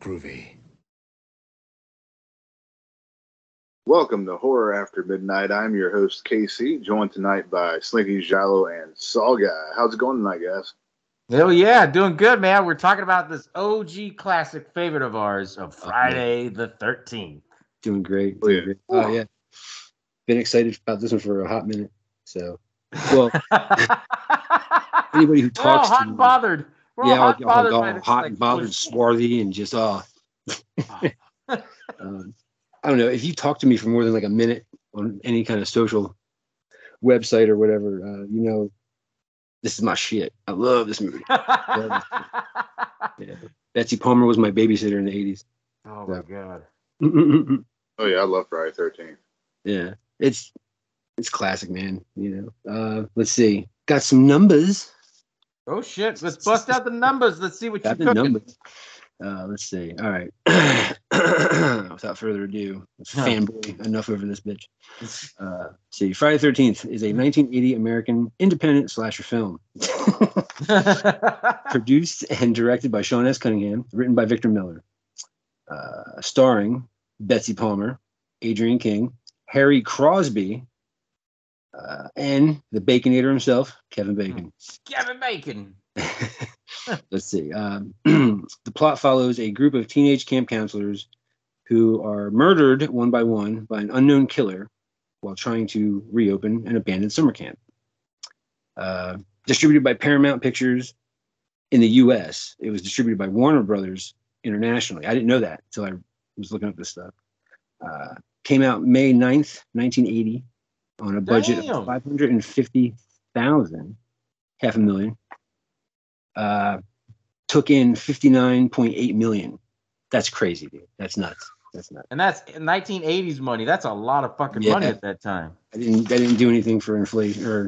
Groovy. Welcome to Horror After Midnight. I'm your host, Casey, joined tonight by Slinky SaWgUy and SaWgUy. How's it going tonight, guys? Hell yeah, doing good, man. We're talking about this OG classic favorite of ours of Friday the 13th. Doing great. Oh, yeah. Great. Yeah. Been excited about this one for a hot minute. So, well, anybody who talks hot to and me, bothered. We're all hot and bothered by this, hot and bothered, swarthy, and just I don't know. If you talk to me for more than like a minute on any kind of social website or whatever, this is my shit. I love this movie. Yeah. Betsy Palmer was my babysitter in the 80s. Oh my god. Oh yeah, I love Friday 13th. Yeah, it's classic, man. Let's see. Got some numbers. Oh shit! Let's bust out the numbers. Let's see what Got you're the cooking. numbers. Let's see. All right. Without further ado, let's fanboy enough over this bitch. See, Friday the 13th is a 1980 American independent slasher film. Produced and directed by Sean S. Cunningham, written by Victor Miller. Starring Betsy Palmer, Adrienne King, Harry Crosby, and the Baconator himself, Kevin Bacon. Kevin Bacon. Let's see. The plot follows a group of teenage camp counselors who are murdered one by one by an unknown killer while trying to reopen an abandoned summer camp. Distributed by Paramount Pictures in the U.S. It was distributed by Warner Brothers internationally. I didn't know that until I was looking up this stuff. Came out May 9th, 1980 on a budget of $550,000, $500,000. Took in $59.8 million. That's crazy, dude. That's nuts. And that's 1980s money. That's a lot of fucking money at that time. I didn't do anything for inflation or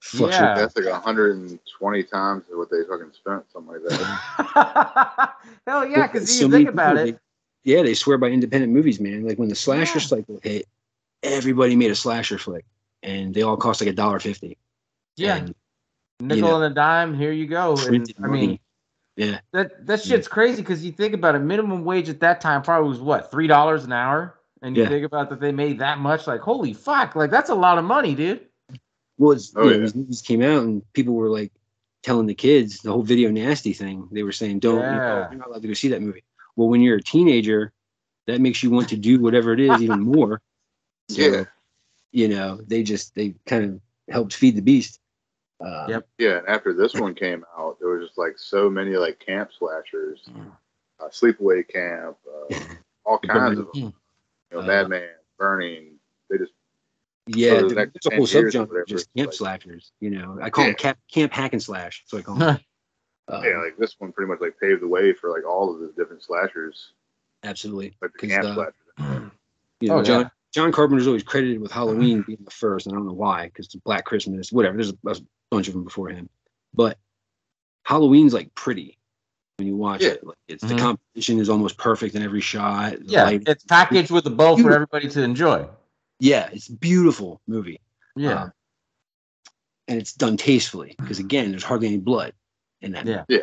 fluctuate. Yeah. That's like 120 times what they fucking spent, something like that. Hell yeah, because you think about it. They swear by independent movies, man. Like when the slasher cycle hit, everybody made a slasher flick, and they all cost like $1.50. Yeah. And, nickel and a dime, here you go. And, I mean, yeah, that shit's crazy because you think about it. Minimum wage at that time probably was what, $3 an hour, and you think about that they made that much. Like, holy fuck, like that's a lot of money, dude. Well, these movies came out and people were like telling the kids the whole video nasty thing. They were saying, you're not allowed to go see that movie. Well, when you're a teenager, that makes you want to do whatever it is even more. So, they kind of helped feed the beast. Yeah, and after this one came out, there was just like so many like camp slashers, sleepaway camp, all kinds of them. Madman, Burning. They just there's a whole subgenre just camp slashers. I call them camp hack and slash. So I call them. Like this one pretty much like paved the way for like all of the different slashers. Absolutely, like the camp slashers. John Carpenter's always credited with Halloween being the first, and I don't know why, because it's Black Christmas, whatever. There's a bunch of them before him, but Halloween's like pretty when you watch it. Like, it's the composition is almost perfect in every shot. It's packaged with a bow for everybody to enjoy. Yeah, it's a beautiful movie. Yeah, and it's done tastefully because again, there's hardly any blood in that.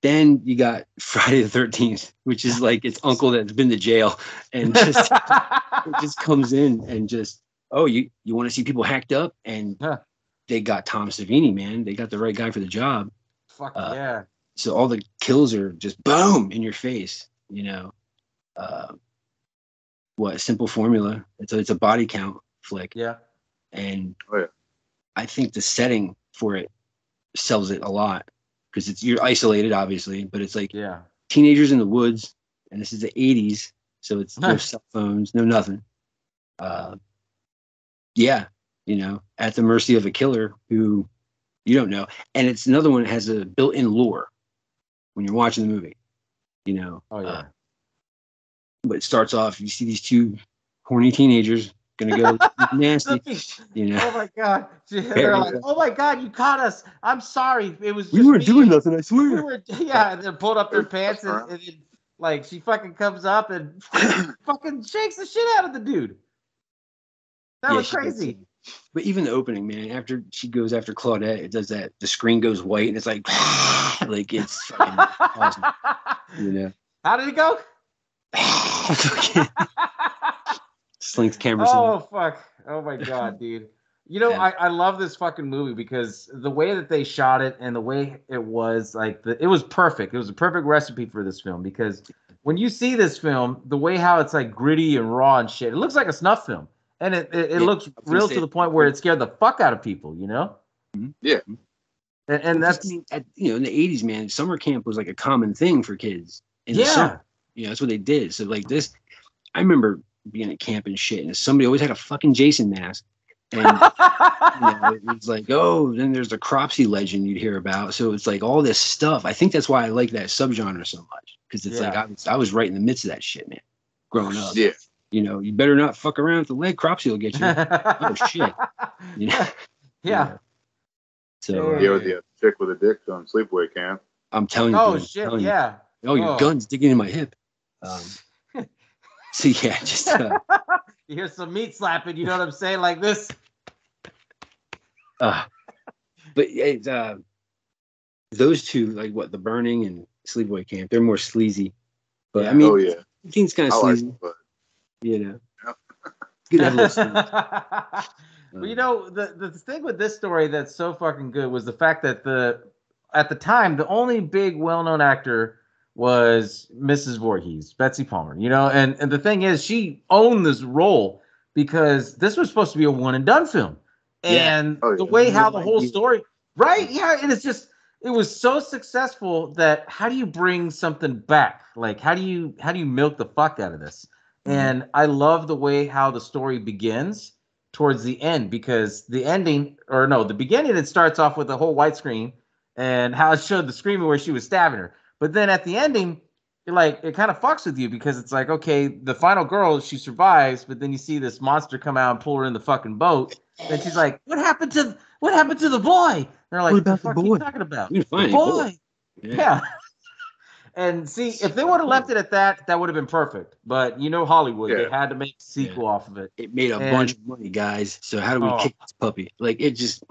Then you got Friday the 13th, which is like its uncle that's been to jail and just it just comes in and just, you want to see people hacked up, and they got Tom Savini, man. They got the right guy for the job. Fuck yeah. So all the kills are just boom in your face, what simple formula. It's a body count flick. Yeah. And I think the setting for it sells it a lot. Because you're isolated, obviously, but it's like teenagers in the woods, and this is the 80s, so it's no cell phones, no nothing. At the mercy of a killer who you don't know. And it's another one that has a built-in lore when you're watching the movie, But it starts off, you see these two horny teenagers gonna go nasty, Oh my god! They're like, "Oh my god, you caught us! I'm sorry. It was just we weren't doing nothing. I swear." And they pulled up their pants and then, like she fucking comes up and fucking shakes the shit out of the dude. That was crazy. But even the opening, man, after she goes after Claudette, it does that. The screen goes white and it's like, Like it's fucking awesome. You know. How did it go? Slinks cameras. Oh fuck! Oh my god, dude. You know, I love this fucking movie because the way that they shot it and the way it was, like, it was perfect. It was a perfect recipe for this film because when you see this film, the way how it's like gritty and raw and shit, it looks like a snuff film, and it looks real to the point where it scared the fuck out of people. You know? Yeah. And that's in the 80s, man, summer camp was like a common thing for kids in the summer. You know, that's what they did. So like this, I remember being at camp and shit, and somebody always had a fucking Jason mask. And it was like, oh, then there's the Cropsey legend you'd hear about. So it's like all this stuff. I think that's why I like that subgenre so much, because it's like I was right in the midst of that shit, man. Growing up, you know, you better not fuck around with the leg. Cropsey will get you. Oh shit, you know? So the chick with a dick on sleepaway camp. I'm telling you. Oh shit, yeah. Oh, your gun's digging in my hip. So yeah, just you hear some meat slapping, you know what I'm saying, like this. But those two, like the Burning and Sleepaway Camp, they're more sleazy. But I mean, it's kind of sleazy. Like it, but, you know, good to have a little sleaze. Well, you know, the thing with this story that's so fucking good was the fact that at the time the only big well-known actor was Mrs. Voorhees, Betsy Palmer, you know, and the thing is, she owned this role because this was supposed to be a one and done film. And the way how the whole story, right? Yeah. And it was so successful that how do you bring something back? Like, how do you milk the fuck out of this? And I love the way how the story begins towards the end, because the beginning, it starts off with a whole widescreen and how it showed the screaming where she was stabbing her. But then at the ending, it kind of fucks with you because it's like, okay, the final girl, she survives, but then you see this monster come out and pull her in the fucking boat. And she's like, what happened to the boy? And they're like, what the fuck are you talking about? The boy. Yeah. And see, if they would have left it at that, that would have been perfect. But you know, Hollywood, they had to make a sequel off of it. It made a bunch of money, guys. So how do we kick this puppy? Like, it's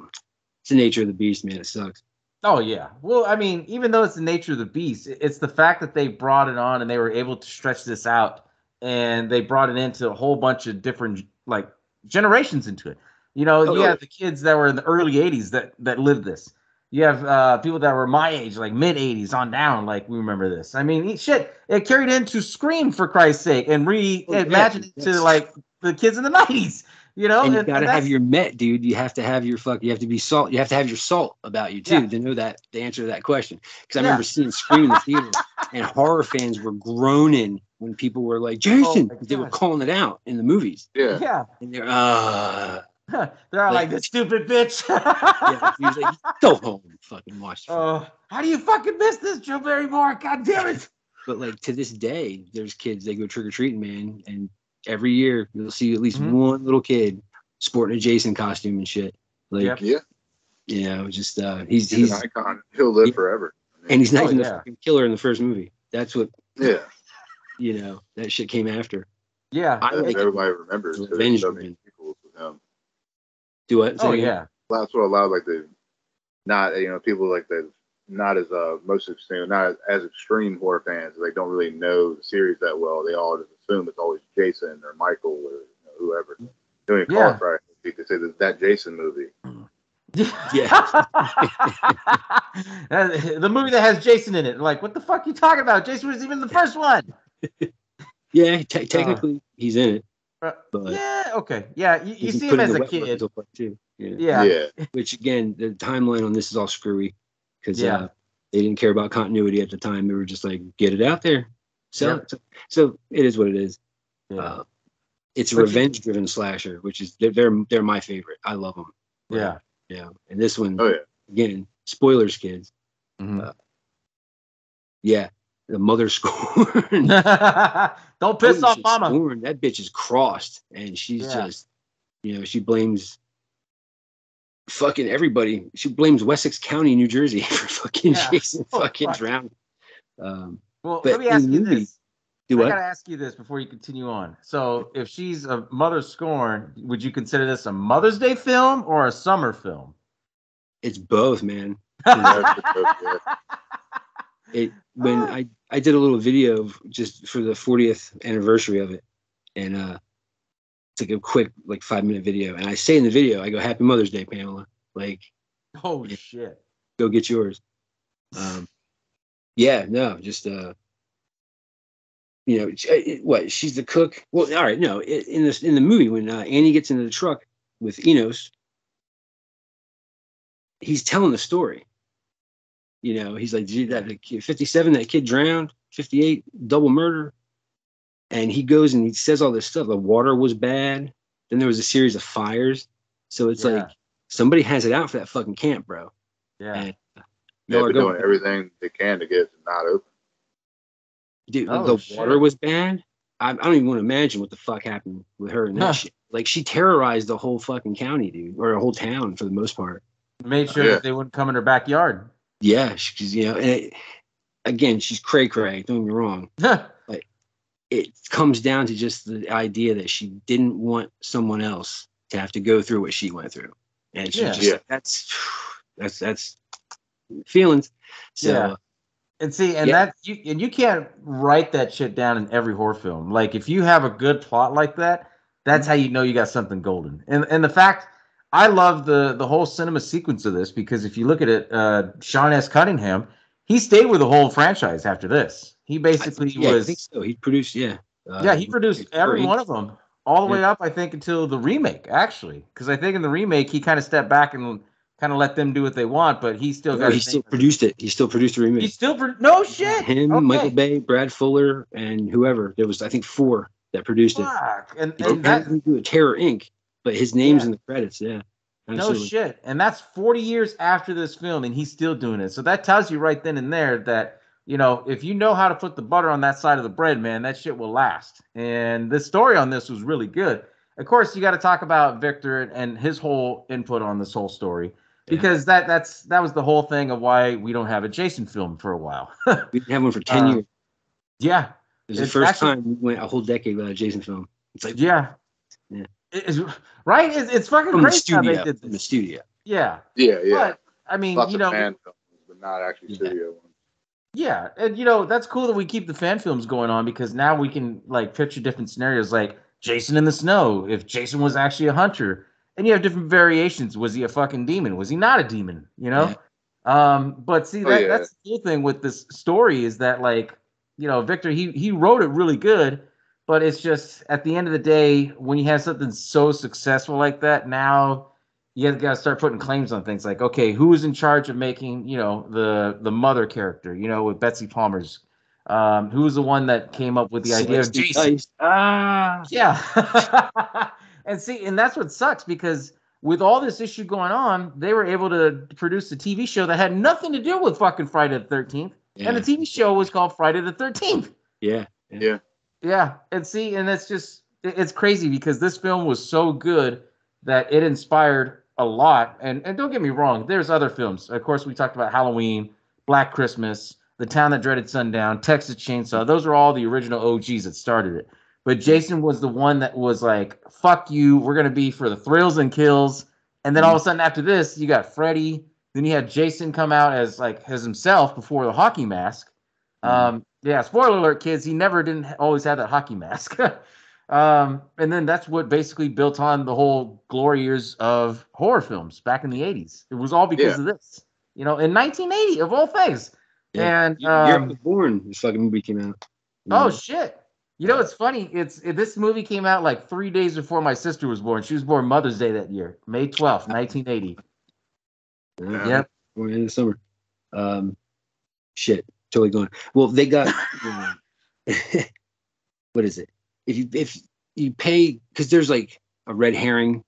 the nature of the beast, man. It sucks. Oh, yeah. Well, I mean, even though it's the nature of the beast, it's the fact that they brought it on and they were able to stretch this out, and they brought it into a whole bunch of different, like, generations into it. You know, you have the kids that were in the early 80s that lived this. You have people that were my age, like mid 80s on down, like we remember this. I mean, shit, it carried into Scream, for Christ's sake, and reimagine it to like the kids in the 90s. You know, and you gotta have your Met, dude. You have to have your you have to be salt. You have to have your salt about you too to know that the answer to that question. Because I remember seeing Scream in the theater, and horror fans were groaning when people were like, Jason, they were calling it out in the movies. Yeah. And they're they're all like the stupid bitch. He was like, go home and fucking watch. How do you fucking miss this, Drew Barrymore? God damn it! But like to this day, there's kids, they go trick or treating, man, and every year you'll see at least one little kid sporting a Jason costume and shit. Like, you know, just he's an icon. He'll live forever. And he's not even the fucking killer in the first movie. That's what. You know, that shit came after. Yeah, everybody remembers. Revenge so many people with him. Do what? Oh yeah. That's what allowed like the not people like the not as most extreme, not as extreme horror fans. They don't really know the series that well. They all just assume it's always Jason or Michael or whoever. They don't even call it Friday. They say that Jason movie. Yeah. The movie that has Jason in it. Like, what the fuck are you talking about? Jason was even the first one. Yeah, technically he's in it. But okay. Yeah, you see him as a kid. Too. Yeah. Which again, the timeline on this is all screwy because they didn't care about continuity at the time. They were just like, get it out there, sell it. So it is what it is. Yeah. It's a revenge-driven slasher, which is they're my favorite. I love them. Yeah. Yeah. And this one, again, spoilers, kids. Mm-hmm. The mother scorn. Don't piss off mama. Scorn. That bitch is crossed, and she's just, she blames fucking everybody. She blames Wessex County, New Jersey, for fucking Jason drowning. Well, let me ask you this. I gotta ask you this before you continue on. So, if she's a mother scorn, would you consider this a Mother's Day film or a summer film? It's both, man. When I did a little video just for the 40th anniversary of it, and it's like a quick 5-minute video, and I say in the video, I go, "Happy Mother's Day, Pamela." Like, oh shit, go get yours. Yeah, no, just what? She's the cook. Well, all right, no, in the movie when Annie gets into the truck with Enos, he's telling the story. He's like, that kid, 57, that kid drowned. 58, double murder. And he goes and he says all this stuff. The water was bad. Then there was a series of fires. So it's like somebody has it out for that fucking camp, bro. Yeah. And they're doing everything they can to get it not open. Dude, the water was bad. I don't even want to imagine what the fuck happened with her and that shit. Like, she terrorized the whole fucking county, dude, or a whole town for the most part. Made sure that they wouldn't come in her backyard. Yeah, she's and again, she's cray. Don't get me wrong. Like, it comes down to just the idea that she didn't want someone else to have to go through what she went through, and she that's feelings. So, and see, and that you can't write that shit down in every horror film. Like, if you have a good plot like that, that's how you know you got something golden. And the fact, I love the whole cinema sequence of this, because if you look at it, Sean S. Cunningham, he stayed with the whole franchise after this. He basically I think so. He produced, he produced every one of them, all the way up, I think, until the remake, actually. Because I think in the remake, he kind of stepped back and kind of let them do what they want, but he still got. He still produced it. He still produced the remake. He still no shit. Him, Michael Bay, Brad Fuller, and whoever. There was, I think, 4 that produced it. And that do Terror Inc., but his name's in the credits. Yeah. Absolutely. No shit. And that's 40 years after this film, and he's still doing it. So that tells you right then and there that, if you know how to put the butter on that side of the bread, man, that shit will last. And the story on this was really good. Of course, you got to talk about Victor and his whole input on this whole story, because that was the whole thing of why we don't have a Jason film for a while. We didn't have one for 10 years. Yeah. It was the first time we went a whole decade without a Jason film. It's like, It's right. It's fucking from crazy how they did this. From the studio. Yeah. But I mean, lots of fan films, but not actually studio ones. Yeah, and that's cool that we keep the fan films going on, because now we can picture different scenarios, like Jason in the snow. If Jason was actually a hunter, and you have different variations. Was he a fucking demon? Was he not a demon? Yeah. But see, that's the cool thing with this story is that Victor, he wrote it really good. But it's just, at the end of the day, when you have something so successful like that, now you got to start putting claims on things like, okay, who's in charge of making, the mother character, with Betsy Palmer's, who's the one that came up with the idea of Jason? Yeah. And that's what sucks, because with all this issue going on, they were able to produce a TV show that had nothing to do with fucking Friday the 13th. Yeah. And the TV show was called Friday the 13th. Yeah. Yeah, and see, and it's crazy, because this film was so good that it inspired a lot. And don't get me wrong, there's other films. Of course, we talked about Halloween, Black Christmas, The Town That Dreaded Sundown, Texas Chainsaw. Those are all the original OGs that started it. But Jason was the one that was like, fuck you, we're going to be for the thrills and kills. And then all of a sudden after this, you got Freddy. Then you had Jason come out as himself before the hockey mask. Yeah, spoiler alert, kids. He didn't always have that hockey mask. And then that's what basically built on the whole glory years of horror films back in the 80s. It was all because of this. In 1980, of all things. Yeah. And year I was born, this fucking movie came out. Oh shit! It's funny. This movie came out 3 days before my sister was born. She was born Mother's Day that year, May 12th, 1980. Yep. Born in the summer. Shit. Totally going. Well, they got what is it? If you pay, because there's a red herring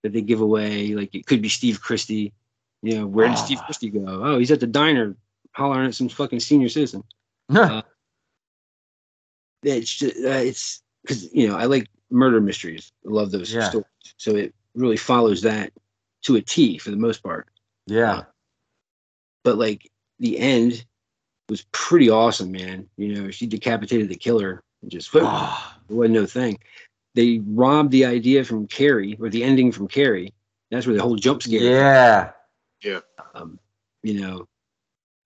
that they give away, it could be Steve Christie. Where did Steve Christie go? Oh, he's at the diner hollering at some fucking senior citizen. It's because I like murder mysteries. I love those stories. So it really follows that to a T for the most part. Yeah. But the end was pretty awesome, man. She decapitated the killer and just it wasn't no thing. They robbed the idea from Carrie, or the ending from Carrie. That's where the whole jump scare. Yeah. Yeah.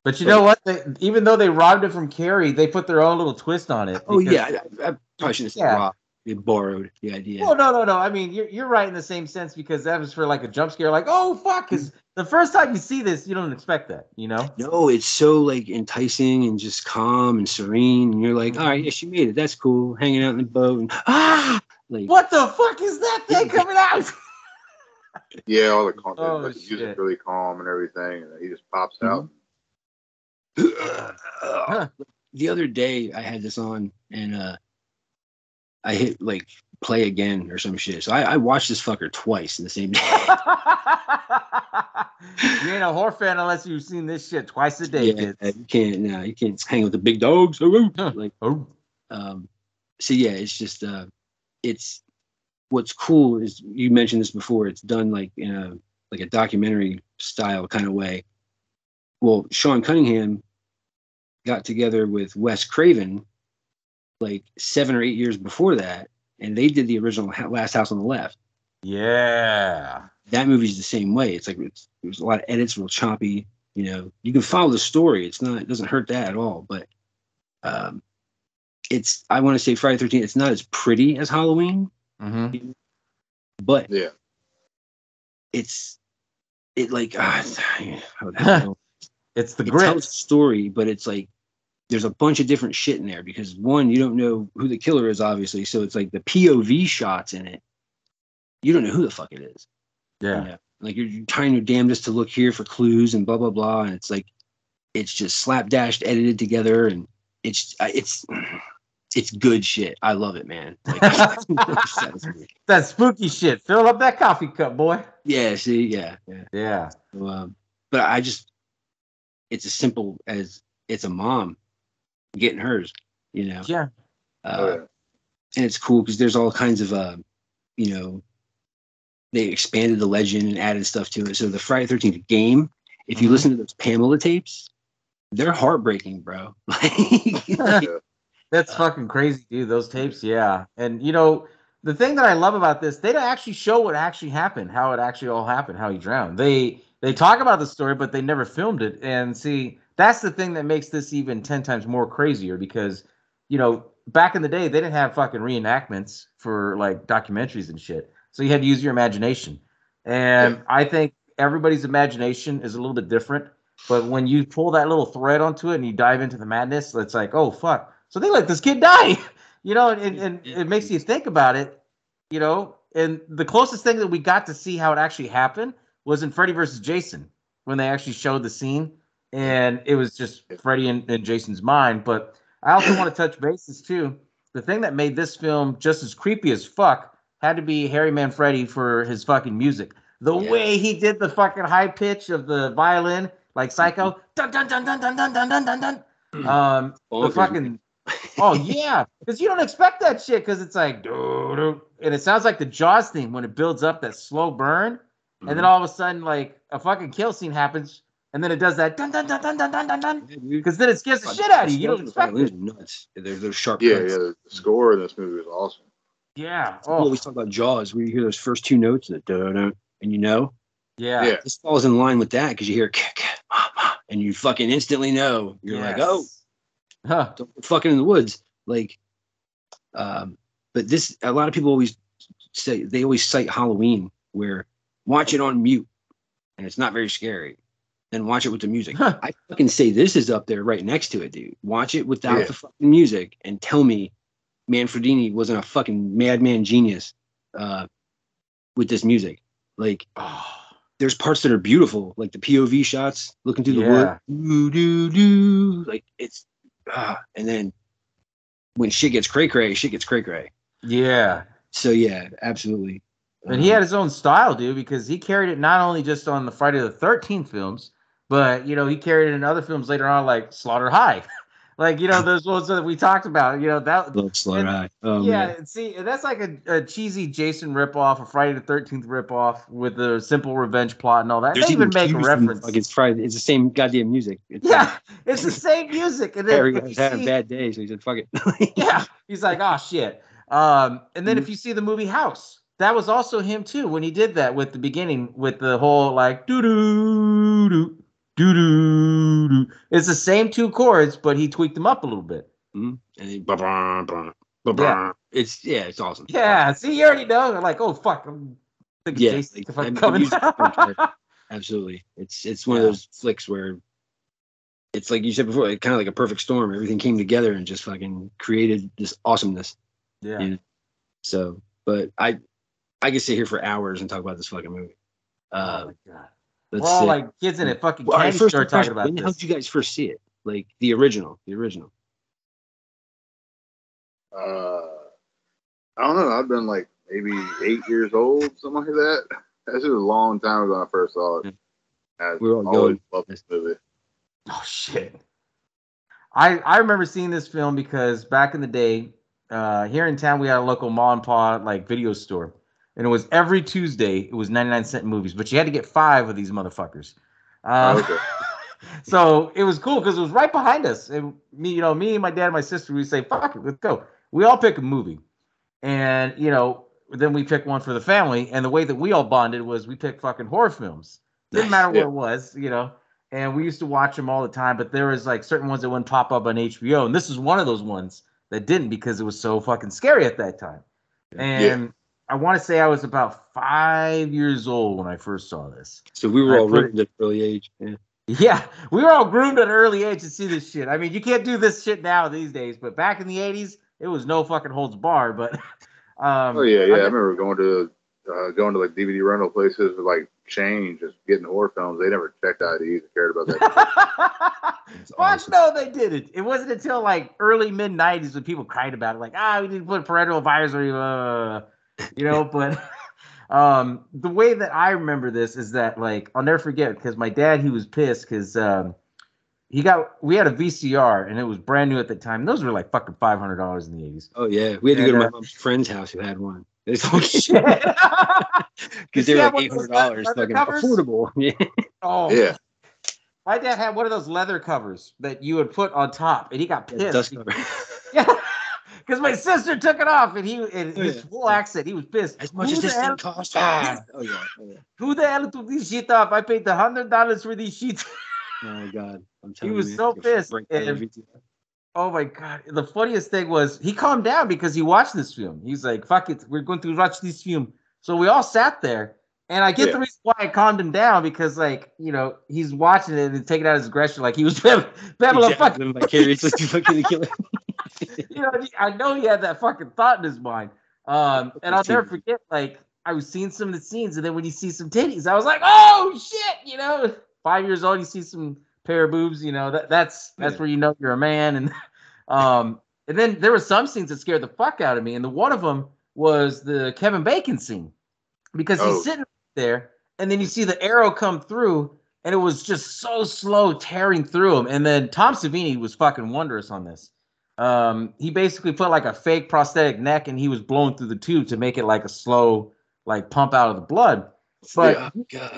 But you know what? Even though they robbed it from Carrie, they put their own little twist on it. Oh yeah, I probably shouldn't have said robbed. They borrowed the idea. Well, no. I mean, you're right in the same sense because that was for like a jump scare. Like, oh fuck, because the first time you see this, you don't expect that, you know? No, it's so like enticing and just calm and serene, and you're like, all right, yeah, she made it. That's cool. Hanging out in the boat, and like, what the fuck is that thing coming out? Yeah, all the music really calm and everything, and he just pops out. The other day I had this on, and I hit like play again or some shit. So I watched this fucker twice in the same day. You ain't a horror fan unless you've seen this shit twice a day. Yeah, you can't. No, you can't hang with the big dogs. Like, so yeah, it's just it's what's cool is you mentioned this before. It's done like in a documentary style kind of way. Well, Sean Cunningham got together with Wes Craven like 7 or 8 years before that, and they did the original Last House on the Left. Yeah, that movie's the same way. It's like there's a lot of edits, real choppy. You know, you can follow the story. It doesn't hurt that at all. But it's, I want to say Friday the 13th. It's not as pretty as Halloween, but yeah, it's the grit. It tells a story, but it's like there's a bunch of different shit in there because one, you don't know who the killer is, obviously. So it's like the POV shots in it. You don't know who the fuck it is. Yeah. You know? Like you're trying your damnedest to look here for clues and blah, blah, blah. And it's like, it's just slapdashed, edited together. And it's good shit. I love it, man. Like, that spooky shit. Fill up that coffee cup, boy. Yeah. See, yeah. So, but it's as simple as it's a mom getting hers, you know? Yeah. And it's cool because there's all kinds of, you know, they expanded the legend and added stuff to it. So the Friday the 13th game, if you listen to those Pamela tapes, they're heartbreaking, bro. That's fucking crazy, dude. Those tapes, yeah. And you know, the thing that I love about this, they don't actually show what actually happened, how it actually all happened, how he drowned. They talk about the story, but they never filmed it. And see, that's the thing that makes this even 10 times more crazier because, you know, back in the day, they didn't have fucking reenactments for like documentaries and shit. So you had to use your imagination. And I think everybody's imagination is a little bit different. But when you pull that little thread onto it and you dive into the madness, it's like, oh, fuck. So they let this kid die, you know, and it makes you think about it, you know. And the closest thing that we got to see how it actually happened was in Freddy versus Jason when they actually showed the scene. And it was just Freddy in Jason's mind. But I also want to touch bases, too. The thing that made this film just as creepy as fuck had to be Harry Manfredi for his fucking music. The way he did the fucking high pitch of the violin, like Psycho, dun dun dun dun dun dun dun dun dun dun. The fucking, oh yeah, because you don't expect that shit because it's like, and it sounds like the Jaws theme when it builds up that slow burn, and then all of a sudden like a fucking kill scene happens, and then it does that dun dun dun dun dun dun dun dun, because then it scares the shit out of you. You don't expect it. Nuts. They're sharp. Yeah, the score in this movie was awesome. Yeah. People always talk about Jaws where you hear those first two notes and you know. Yeah. This falls in line with that because you hear and you fucking instantly know. You're like, oh, don't fucking in the woods. Like, but this, a lot of people always say, they always cite Halloween where watch it on mute and it's not very scary. Then watch it with the music. I fucking say this is up there right next to it, dude. Watch it without the fucking music and tell me Manfredini wasn't a fucking madman genius with this music. Like, there's parts that are beautiful, like the POV shots, looking through the wood, like it's, and then when shit gets cray cray. Yeah. So yeah, absolutely. And he had his own style, dude, because he carried it not only just on the Friday the 13th films, but you know he carried it in other films later on, like Slaughter High. Like, you know, those ones that we talked about, you know, that. Love Slaughter High. Oh, yeah, man. See, that's like a cheesy Jason ripoff, a Friday the 13th ripoff with the simple revenge plot and all that. There's they even make a reference. Like it's Friday. It's the same goddamn music. It's it's the same music. And then Harry was having a bad day, so he said, "Fuck it." Yeah, he's like, "Oh shit." And then if you see the movie House, that was also him too when he did that with the beginning with the whole like doo doo doo doo doo doo. It's the same 2 chords, but he tweaked them up a little bit. And then, it's awesome. Yeah, see, you already know. I'm like, oh fuck, I'm thinking Jason coming. Absolutely, it's one of those flicks where it's like you said before, like, kind of like a perfect storm. Everything came together and just fucking created this awesomeness. Yeah. You know? So, but I could sit here for hours and talk about this fucking movie. Oh my god. We're all like kids in it, fucking candy first store talking about this. How did you guys first see it? Like the original. I don't know. I've been like maybe 8 years old, something like that. That's just a long time ago when I first saw it. We were all always loved this movie. Oh shit! I remember seeing this film because back in the day, here in town we had a local mom and pop like video store, and it was every Tuesday. It was 99-cent movies, but you had to get 5 of these motherfuckers. Okay. So it was cool because it was right behind us, and me, my dad, and my sister, we say, "Fuck it, let's go." We all pick a movie, and then we pick one for the family. And the way that we all bonded was we picked fucking horror films. Didn't matter what it was, And we used to watch them all the time. But there was like certain ones that wouldn't pop up on HBO, and this is one of those ones that didn't because it was so fucking scary at that time. And I want to say I was about 5 years old when I first saw this. So we were all groomed at an early age. Yeah, we were all groomed at an early age to see this shit. I mean, you can't do this shit now these days, but back in the 80s, it was no fucking holds bar. But I remember going to like DVD rental places with like change, just getting horror films. They never checked IDs or cared about that. Fuck no, they didn't. It wasn't until like early mid 90s when people cried about it, like, we need to put parental advisory, But the way that I remember this is that, like, I'll never forget because my dad, he was pissed because we had a VCR and it was brand new at the time. Those were like fucking $500 in the 80s. Oh yeah, we had to go to my mom's friend's house who had one. It's shit. Because they were like $800, fucking affordable. Yeah. Oh yeah. My dad had one of those leather covers that you would put on top, and he got pissed. Dust cover. Yeah. Because my sister took it off, and his full accent, he was pissed. As much as this thing costs. Oh yeah. Who the hell took this shit off? I paid $100 for these sheets. Oh my god, I'm telling you. He was you, so pissed. Oh my god! The funniest thing was he calmed down because he watched this film. He's like, "Fuck it, we're going to watch this film." So we all sat there, and I get the reason why I calmed him down because, like, he's watching it and taking out his aggression, like he was babbling fucking vicariously fucking kill him. I know he had that fucking thought in his mind. And I'll never forget, like, I was seeing some of the scenes, and then when you see some titties, I was like, "Oh shit!" 5 years old, you see some pair of boobs, that's where you're a man. And then there were some scenes that scared the fuck out of me, and one of them was the Kevin Bacon scene because he's sitting there, and then you see the arrow come through, and it was just so slow tearing through him. And then Tom Savini was fucking wondrous on this. He basically put like a fake prosthetic neck, and he was blowing through the tube to make it like a slow, like, pump out of the blood. But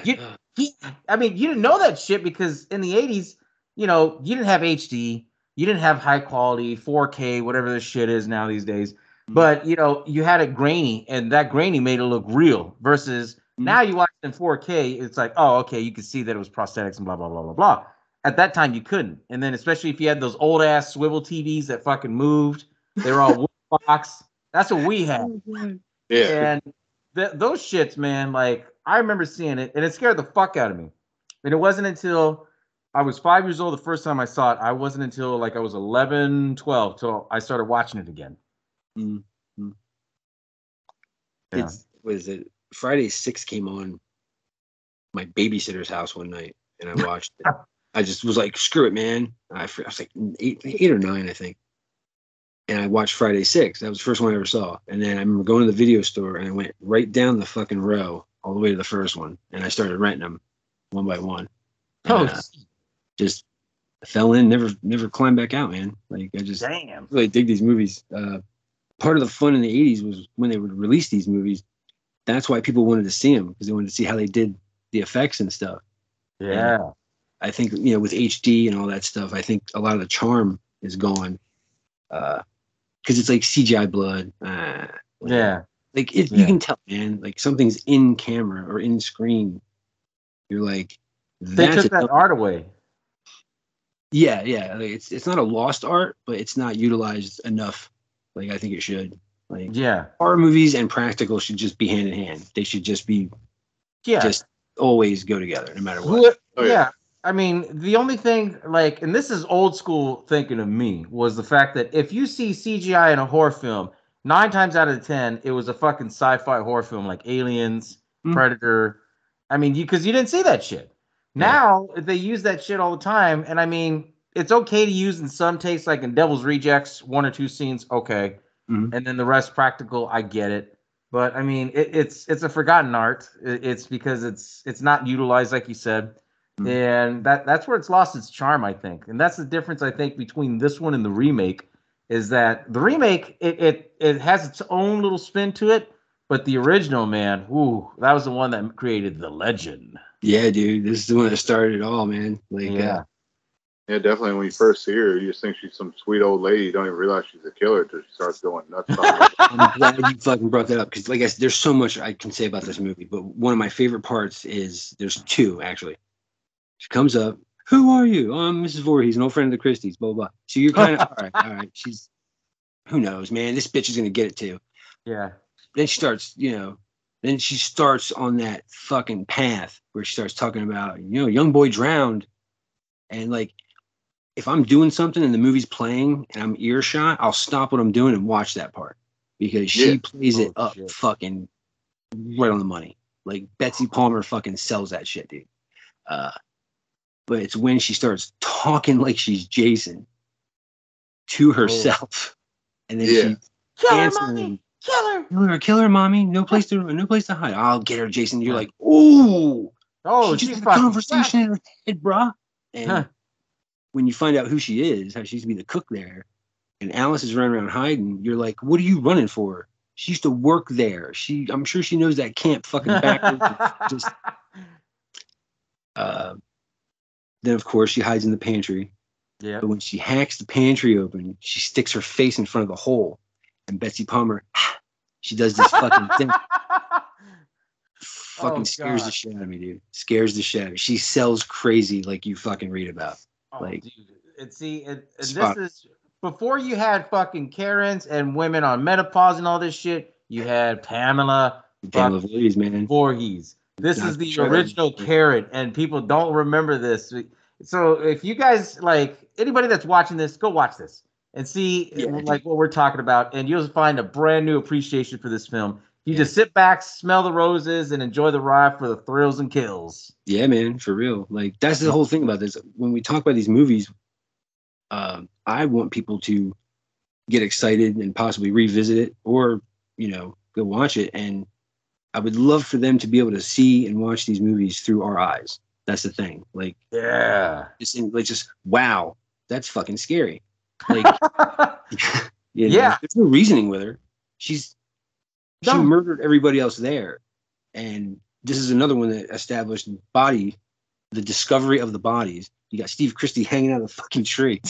you didn't know that shit because in the 80s, you didn't have HD, you didn't have high quality 4K, whatever this shit is now these days. But you had it grainy, and that grainy made it look real. Versus now you watch it in 4K, it's like, oh, okay, you can see that it was prosthetics and blah blah blah blah blah. At that time, you couldn't. And then especially if you had those old ass swivel TVs that fucking moved, they were all wood box. That's what we had. Yeah. And those shits, man, like, I remember seeing it, and it scared the fuck out of me. And it wasn't until I was 5 years old the first time I saw it. I wasn't until like I was 11, 12 till I started watching it again. Mm-hmm. Yeah. Was it Friday 6 came on my babysitter's house one night, and I watched it. I just was like, screw it, man. I was like 8 or 9, I think. And I watched Friday 6. That was the first one I ever saw. And then I remember going to the video store, and I went right down the fucking row all the way to the first one, and I started renting them one by one. Just fell in, never climbed back out, man. Like, I just really dig these movies. Part of the fun in the 80s was when they would release these movies. That's why people wanted to see them, because they wanted to see how they did the effects and stuff. Yeah. And I think, with HD and all that stuff, I think a lot of the charm is gone. Because it's like CGI blood. Like, you can tell, man, like something's in camera or in screen. You're like, They took that art away. Yeah. Like, it's not a lost art, but it's not utilized enough. Like I think it should. Like horror movies and practical should just be hand in hand. They should just be just always go together, no matter what. I mean, the only thing, like, and this is old school thinking of me, was the fact that if you see CGI in a horror film, 9 times out of 10, it was a fucking sci-fi horror film like Aliens, Predator. I mean, because you didn't see that shit. Now they use that shit all the time, and I mean, it's okay to use in some takes, like in Devil's Rejects, 1 or 2 scenes, okay, and then the rest practical. I get it, but I mean, it's a forgotten art. It's because it's not utilized, like you said. And that's where it's lost its charm, I think. And that's the difference, I think, between this one and the remake, is that the remake, it has its own little spin to it, but the original, man, that was the one that created the legend. Yeah, dude, this is the one that started it all, man. Like, yeah, definitely. When you first see her, you just think she's some sweet old lady. You don't even realize she's a killer until she starts going nuts. I'm glad you fucking brought that up, because, like I said, there's so much I can say about this movie, but one of my favorite parts is, there's 2, actually. She comes up. Who are you? Oh, I'm Mrs. Voorhees, an old friend of the Christies, blah, blah, blah. So you're kind of, all right. She's, who knows, man? This bitch is going to get it too. Yeah. Then she starts, then she starts on that fucking path where she starts talking about, young boy drowned. And like, if I'm doing something and the movie's playing and I'm earshot, I'll stop what I'm doing and watch that part, because she plays it up fucking right on the money. Like Betsy Palmer fucking sells that shit, dude. But it's when she starts talking like she's Jason to herself, and then she's answering, kill her, mommy. No place to hide. I'll get her, Jason. You're like, she just had a conversation in her head, bruh. And when you find out who she is, how she used to be the cook there, and Alice is running around hiding, you're like, what are you running for? She used to work there. I'm sure she knows that camp fucking backwards. Then, of course, she hides in the pantry. Yeah. But when she hacks the pantry open, she sticks her face in front of the hole. And Betsy Palmer, she does this fucking thing. Fucking scares the shit out of me, dude. Scares the shit out of me. She sells crazy like you fucking read about. Dude. This is before you had fucking Karens and women on menopause and all this shit. You had Pamela Voorhees, man. Voorhees. This is the original Karen, and people don't remember this. So if you guys, like, anybody that's watching this, go watch this and see like what we're talking about, and you'll find a brand new appreciation for this film. You just sit back, smell the roses, and enjoy the ride for the thrills and kills. Yeah, man, for real. Like, that's the whole thing about this. When we talk about these movies, I want people to get excited and possibly revisit it, or go watch it. And I would love for them to be able to see and watch these movies through our eyes. That's the thing. Like, just wow, that's fucking scary. Like, there's no reasoning with her. She murdered everybody else there, and this is another one that established the discovery of the bodies. You got Steve Christie hanging out of the fucking tree.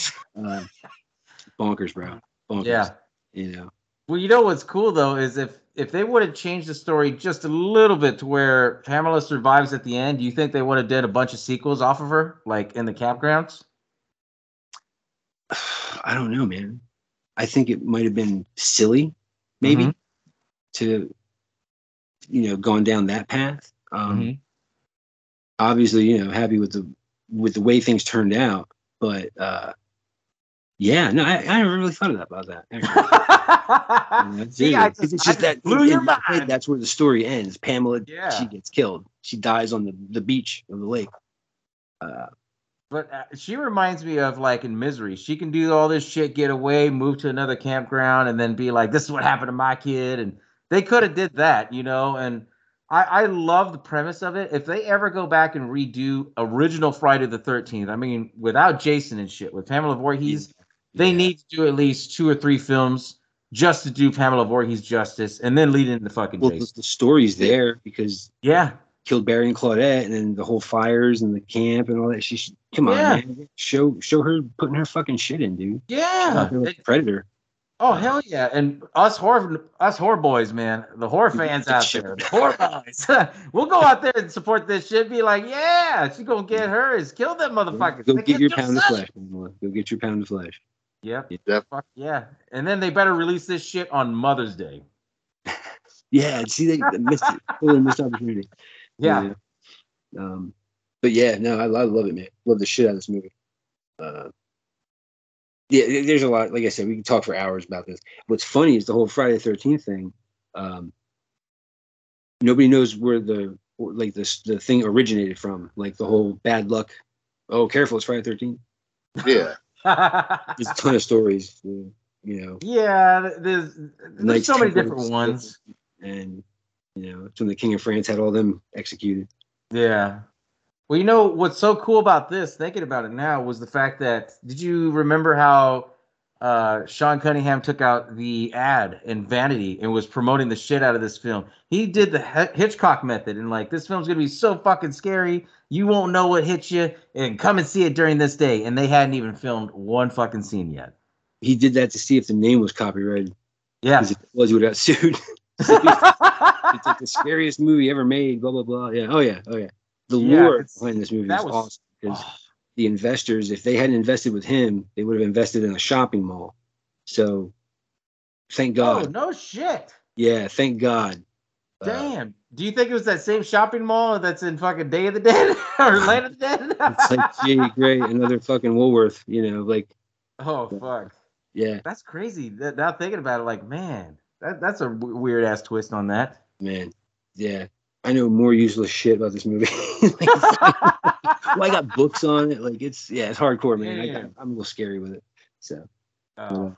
Bonkers, bro. Bonkers. Yeah. Well, you know what's cool though is if they would have changed the story just a little bit to where Pamela survives at the end, do you think they would have did a bunch of sequels off of her, like in the campgrounds? I don't know, man. I think it might have been silly, maybe, to gone down that path. Obviously, happy with the way things turned out, but yeah, no, I never really thought about that. Actually, it's just that blew your mind. That's where the story ends. Pamela, she gets killed. She dies on the beach of the lake. But she reminds me of, like, in Misery. She can do all this shit, get away, move to another campground, and then be like, "This is what happened to my kid." And they could have did that, And I love the premise of it. If they ever go back and redo original Friday the 13th, I mean, without Jason and shit, with Pamela Voorhees. They need to do at least 2 or 3 films just to do Pamela Voorhees justice, and then lead into fucking Jason. Well, the story's there because killed Barry and Claudette, and then the whole fires and the camp and all that. Come on, man, show her putting her fucking shit in, dude. Yeah, Predator. Oh hell yeah! And us horror boys, man, the horror fans out there, the horror boys, we'll go out there and support this shit. Be like, yeah, she's gonna get hers. Kill them motherfuckers. Go get your pound of flesh, man. Go get your pound of flesh. Yep. Fuck yeah. And then they better release this shit on Mother's Day. Yeah. See, they missed it. Totally missed opportunity. Yeah. But yeah, no, I love it, man. Love the shit out of this movie. Yeah, there's a lot. Like I said, we can talk for hours about this. What's funny is the whole Friday the 13th thing. Nobody knows where the thing originated from. Like the whole bad luck. Oh, careful! It's Friday the 13th. Yeah. There's a ton of stories. You know. Yeah, there's so many different ones. And it's when the King of France had all them executed. Yeah. Well, you know what's so cool about this, thinking about it now, was the fact that, did you remember how Sean Cunningham took out the ad in Vanity and was promoting the shit out of this film? He did the Hitchcock method and like, this film's going to be so fucking scary, you won't know what hits you, and come and see it during this day. And they hadn't even filmed one fucking scene yet. He did that to see if the name was copyrighted. Yeah. Because if it was, he would have got sued. It's like the scariest movie ever made, blah, blah, blah. Yeah. Oh, yeah. The lore behind this movie was awesome because the investors, if they hadn't invested with him, they would have invested in a shopping mall. So, thank God. Oh, no shit. Yeah, thank God. Damn. Do you think it was that same shopping mall that's in fucking Day of the Dead or Land of the Dead? It's like J.E. Gray, another fucking Woolworth, like. Oh, fuck. Yeah. That's crazy. Now thinking about it, like, man, that's a weird ass twist on that. Man, yeah. I know more useless shit about this movie. I got books on it. Like it's hardcore, man. Yeah. I'm a little scary with it. So, well,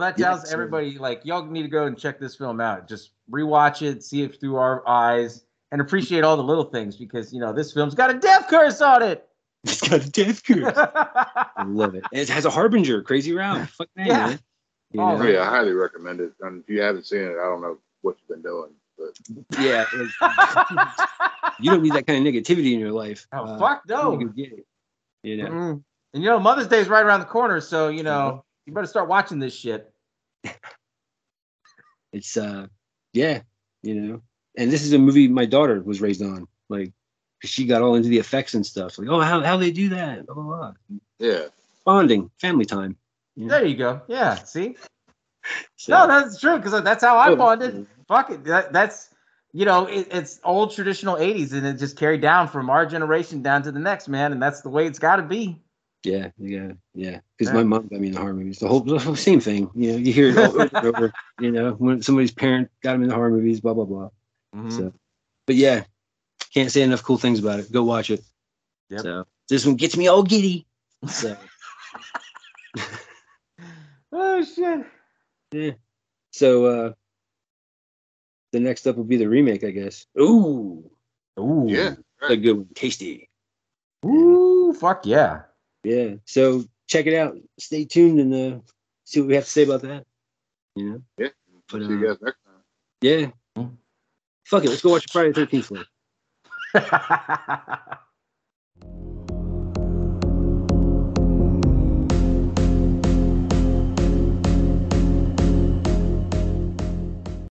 that tells everybody like y'all need to go and check this film out. Just rewatch it, see it through our eyes, and appreciate all the little things because this film's got a death curse on it. It's got a death curse. I love it. And it has a harbinger, crazy round. Fuck man. Yeah, I highly recommend it. And if you haven't seen it, I don't know what you've been doing. But yeah, you don't need that kind of negativity in your life. Oh fuck no! You get it, Mm-hmm. And Mother's Day is right around the corner, so you better start watching this shit. It's and this is a movie my daughter was raised on, like, cause she got all into the effects and stuff. Like, oh, how they do that? Blah, blah, blah. Yeah, bonding, family time. There you go. Yeah, see. So, no, that's true because that's how I bonded. Fuck it. That's it's old traditional 80s and it just carried down from our generation down to the next, man, and that's the way it's got to be. Yeah. Because my mom got me in the horror movies. The whole same thing. You hear it over and over. When somebody's parent got him in the horror movies, blah blah blah. Mm-hmm. So, but yeah, can't say enough cool things about it. Go watch it. Yep. So this one gets me all giddy. So. Oh shit. Yeah. So the next up will be the remake, I guess. Ooh. Yeah. Right. A good one. Tasty. Ooh, fuck yeah. Yeah. So check it out. Stay tuned and see what we have to say about that. Yeah. But, see you guys next time. Yeah. Fuck it. Let's go watch Friday the 13th.